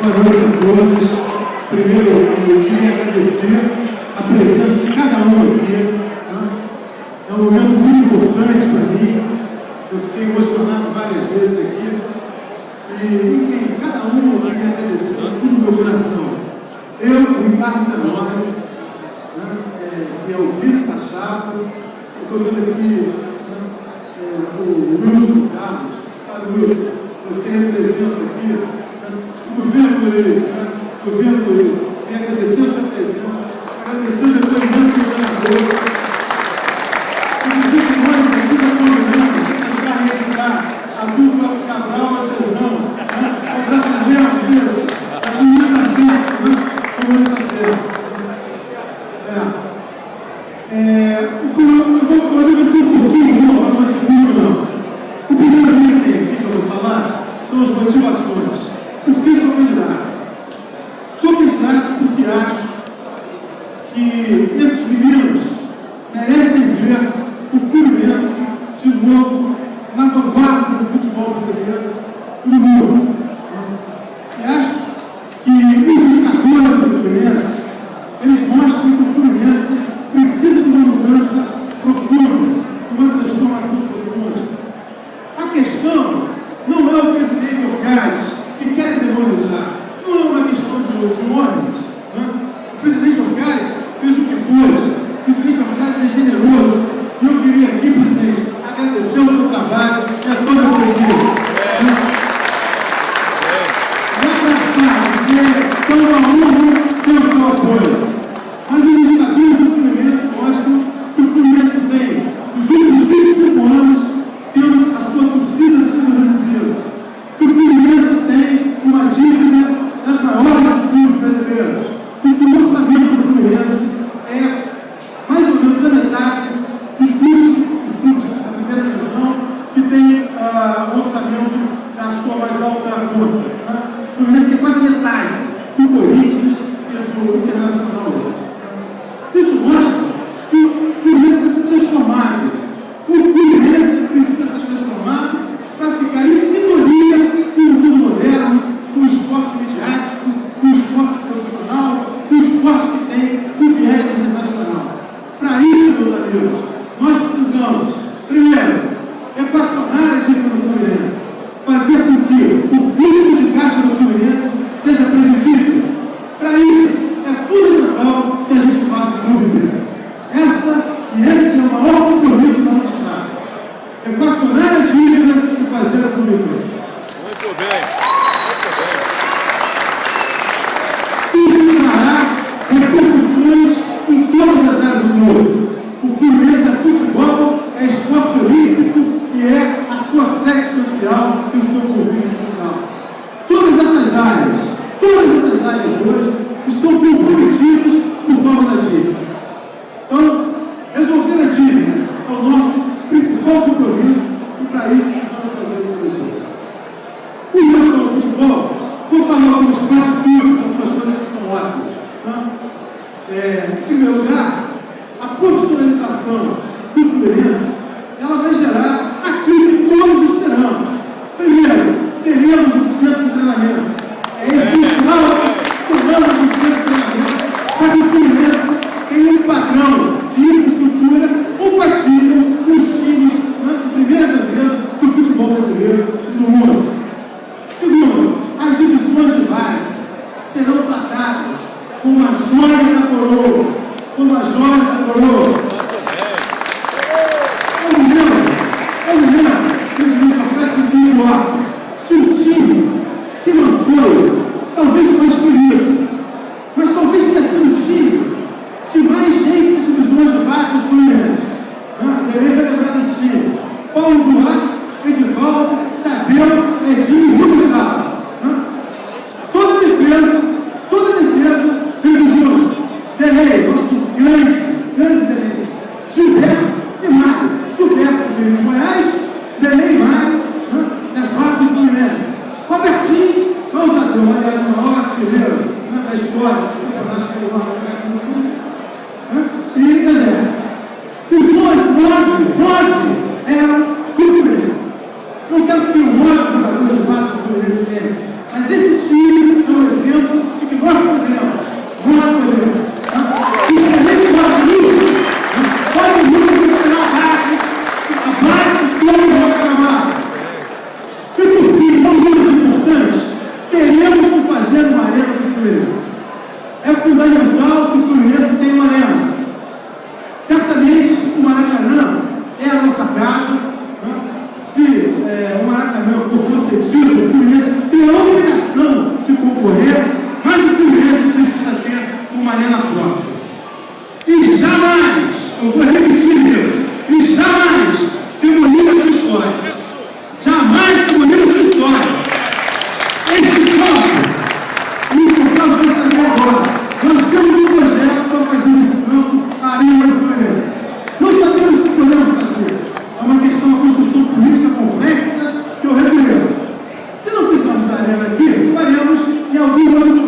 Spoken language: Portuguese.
Boa noite a todos. Primeiro, eu queria agradecer a presença de cada um aqui. É um momento muito importante para mim. Eu fiquei emocionado várias vezes aqui. E, enfim, cada um eu queria agradecer no fundo do meu coração. Eu, Ricardo Tenório, que é o vice da chapa. Eu estou vendo aqui o Wilson Carlos. Sabe, Wilson? Você representa aqui. Estou vendo ele. E agradecer a sua presença. Agradecer o depoimento do governador. E dizer que nós aqui já combinamos tentar registrar a dupla Cabral Artesão. Nós aprendemos isso. Como isso está certo, como isso está certo. Hoje vai ser um pouquinho, não vai ser muito, não. O primeiro item aqui que eu vou falar são as motivações. Por que sou candidato? Sou candidato porque acho que esses meninos merecem ver o Fluminense de novo na vanguarda do futebol brasileiro e do mundo. E acho que os indicadores do Fluminense, eles mostram que o Fluminense precisa de uma mudança profunda, de uma transformação profunda. A questão não é o presidente Orgaz que quer demonizar, não é uma questão de ônibus. O presidente Orgaz fez o que pôde. O presidente Orgaz é generoso. E eu queria aqui, presidente, agradecer o seu trabalho e a toda a sua equipe. Me abraçar, dizer que é uma honra ter o seu apoio. Mas os indicadores do Fluminense mostram que o Fluminense vem, nos últimos 25 anos, tendo a sua torcida sendo reduzida. Que o Fluminense tem uma dívida das maiores dos clubes brasileiros. E que o orçamento do Fluminense é mais ou menos a metade dos clubes da primeira divisão que tem o orçamento na sua mais alta conta. O Fluminense é quase metade do Corinthians e do Internacional hoje. Isso mostra que o Fluminense precisa ser transformado. O Fluminense precisa ser transformado para ficar em sintonia com o mundo moderno, com o esporte midiático, com o esporte profissional, com o esporte que tem o viés internacional. Para isso, meus amigos, nós precisamos, primeiro, equacionar a dívida do Fluminense, fazer com que o fluxo de caixa do Fluminense seja previsível. Para isso, é fundamental que a gente faça um clube empresa. Esse é o maior compromisso da nossa chave. Equacionar a dívida e fazer a clube empresa. Muito bem. Isso trará repercussões em todas as áreas do clube. O Fluminense é futebol, é esporte olímpico e é a sua sede social e o seu convívio social. Todas essas áreas hoje estão comprometidas por causa da dívida. Então, resolver a dívida é o nosso principal compromisso e para isso precisamos fazer uma coisa. Com relação ao futebol, vou falar algumas partes algumas coisas que são óbvias. Em primeiro lugar, a profissionalização do Fluminense, ela vai gerar aquilo que todos esperamos. Primeiro, teremos um centro de treinamento. É essencial teremos um centro de treinamento para que o Fluminense tenha um padrão de infraestrutura compatível com os times de primeira grandeza do futebol brasileiro e do mundo. Segundo, as divisões de base serão tratadas como a joia da coroa. Como a joia da coroa. Eu me lembro, presidente Orgaz, presidente Lopes, de um time que não foi, talvez foi escolhido, mas talvez tenha sido o time de mais gente de divisões de base do Fluminense. Ele vai lembrar desse time. Paulo Goulart, Edivaldo, Tadeu, Edinho e Lucas Carlos. Toda defesa veio junto. Delei, nosso grande Delei. Gilberto e Mário. Gilberto veio de Goiás, Delei e Mário, das bases do Fluminense. Robertinho, Causador, aliás, o maior artilheiro da história dos campeonatos carioca do Fluminense. E Zezé. Os 9 eram do Fluminense. Não quero que tenham 9 jogadores de base do Fluminense. esse título, o Fluminense tem a obrigação de concorrer, mas o Fluminense precisa ter uma arena própria. E jamais, eu vou repetir isso, e jamais demolir a sua história. Jamais demolir a sua história. Esse campo vai saber agora. Nós temos um projeto para fazer nesse campo a arena do Fluminense. Não sabemos se podemos fazer. É uma questão, uma construção política complexa que eu reconheço. Se não fizermos a arena aqui, faremos em algum outro